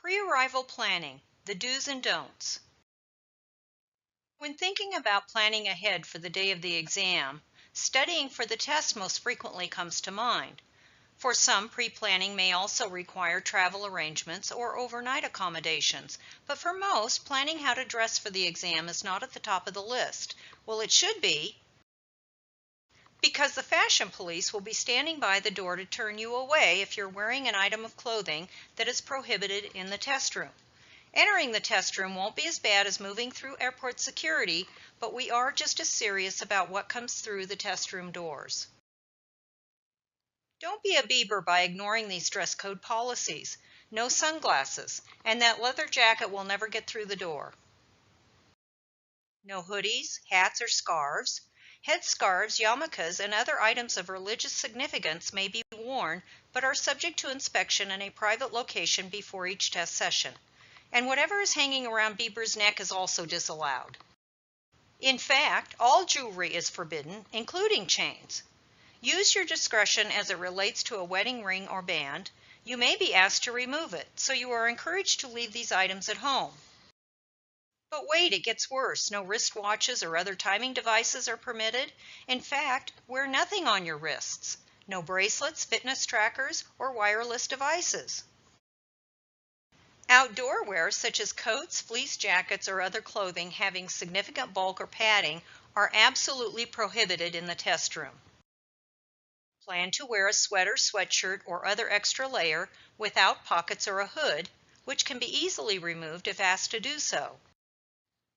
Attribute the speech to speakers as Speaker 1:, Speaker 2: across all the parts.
Speaker 1: Pre-arrival planning, the do's and don'ts. When thinking about planning ahead for the day of the exam, studying for the test most frequently comes to mind. For some, pre-planning may also require travel arrangements or overnight accommodations, but for most, planning how to dress for the exam is not at the top of the list. Well, it should be, because the fashion police will be standing by the door to turn you away if you're wearing an item of clothing that is prohibited in the test room. Entering the test room won't be as bad as moving through airport security, but we are just as serious about what comes through the test room doors. Don't be a Bieber by ignoring these dress code policies. No sunglasses, and that leather jacket will never get through the door. No hoodies, hats, or scarves. Headscarves, yarmulkes, and other items of religious significance may be worn, but are subject to inspection in a private location before each test session. And whatever is hanging around Bieber's neck is also disallowed. In fact, all jewelry is forbidden, including chains. Use your discretion as it relates to a wedding ring or band. You may be asked to remove it, so you are encouraged to leave these items at home. But wait, it gets worse. No wristwatches or other timing devices are permitted. In fact, wear nothing on your wrists. No bracelets, fitness trackers, or wireless devices. Outdoor wear, such as coats, fleece jackets, or other clothing having significant bulk or padding, are absolutely prohibited in the test room. Plan to wear a sweater, sweatshirt, or other extra layer without pockets or a hood, which can be easily removed if asked to do so.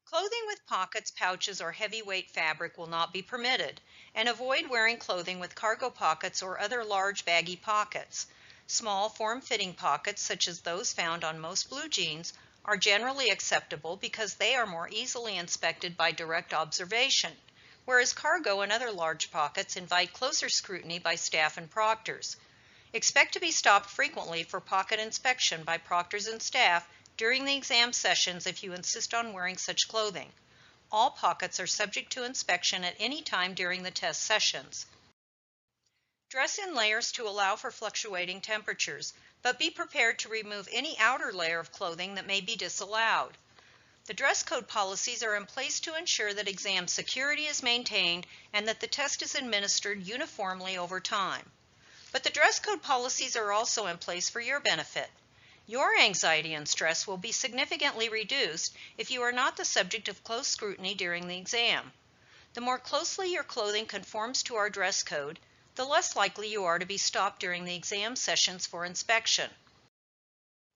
Speaker 1: Clothing with pockets, pouches, or heavyweight fabric will not be permitted, and avoid wearing clothing with cargo pockets or other large baggy pockets. Small form-fitting pockets, such as those found on most blue jeans, are generally acceptable because they are more easily inspected by direct observation, whereas cargo and other large pockets invite closer scrutiny by staff and proctors. Expect to be stopped frequently for pocket inspection by proctors and staff during the exam sessions if you insist on wearing such clothing. All pockets are subject to inspection at any time during the test sessions. Dress in layers to allow for fluctuating temperatures, but be prepared to remove any outer layer of clothing that may be disallowed. The dress code policies are in place to ensure that exam security is maintained and that the test is administered uniformly over time. But the dress code policies are also in place for your benefit. Your anxiety and stress will be significantly reduced if you are not the subject of close scrutiny during the exam. The more closely your clothing conforms to our dress code, the less likely you are to be stopped during the exam sessions for inspection.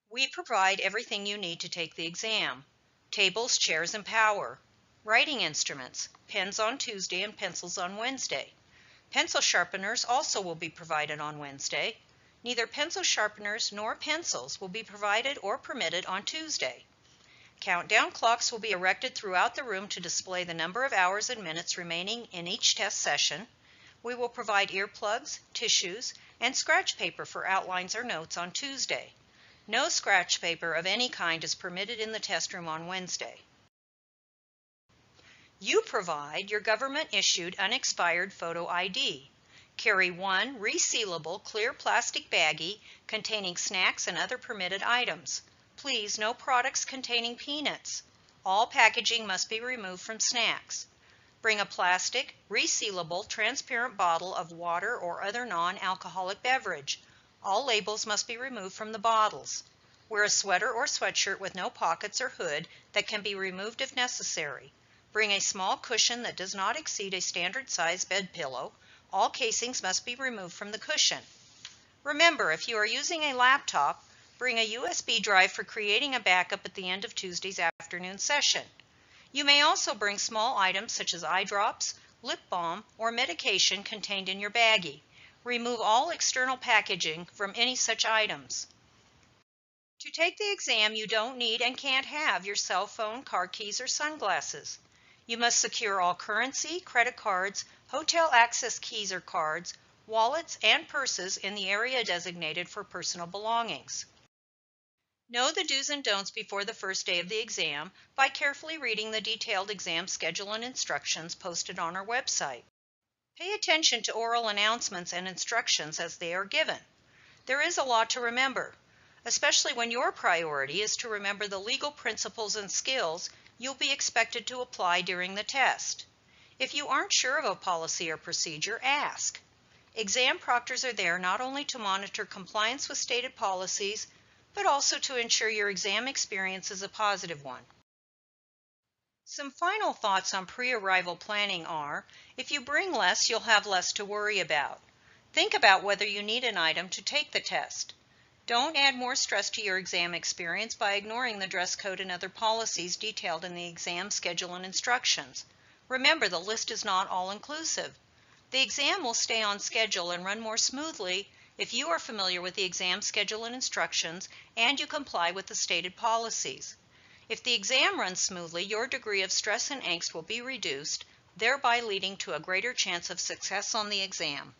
Speaker 1: We provide everything you need to take the exam: tables, chairs, and power, writing instruments, pens on Tuesday and pencils on Wednesday. Pencil sharpeners also will be provided on Wednesday. Neither pencil sharpeners nor pencils will be provided or permitted on Tuesday. Countdown clocks will be erected throughout the room to display the number of hours and minutes remaining in each test session. We will provide earplugs, tissues, and scratch paper for outlines or notes on Tuesday. No scratch paper of any kind is permitted in the test room on Wednesday. You provide your government-issued unexpired photo ID. Carry one resealable clear plastic baggie containing snacks and other permitted items. Please, no products containing peanuts. All packaging must be removed from snacks. Bring a plastic, resealable, transparent bottle of water or other non-alcoholic beverage. All labels must be removed from the bottles. Wear a sweater or sweatshirt with no pockets or hood that can be removed if necessary. Bring a small cushion that does not exceed a standard size bed pillow. All casings must be removed from the cushion. Remember, if you are using a laptop, bring a USB drive for creating a backup at the end of Tuesday's afternoon session. You may also bring small items such as eye drops, lip balm, or medication contained in your baggie. Remove all external packaging from any such items. To take the exam, you don't need and can't have your cell phone, car keys, or sunglasses. You must secure all currency, credit cards, hotel access keys or cards, wallets, and purses in the area designated for personal belongings. Know the do's and don'ts before the first day of the exam by carefully reading the detailed exam schedule and instructions posted on our website. Pay attention to oral announcements and instructions as they are given. There is a lot to remember. especially when your priority is to remember the legal principles and skills you'll be expected to apply during the test. If you aren't sure of a policy or procedure, ask. Exam proctors are there not only to monitor compliance with stated policies, but also to ensure your exam experience is a positive one. Some final thoughts on pre-arrival planning are, if you bring less, you'll have less to worry about. Think about whether you need an item to take the test. Don't add more stress to your exam experience by ignoring the dress code and other policies detailed in the exam schedule and instructions. Remember, the list is not all-inclusive. The exam will stay on schedule and run more smoothly if you are familiar with the exam schedule and instructions and you comply with the stated policies. If the exam runs smoothly, your degree of stress and angst will be reduced, thereby leading to a greater chance of success on the exam.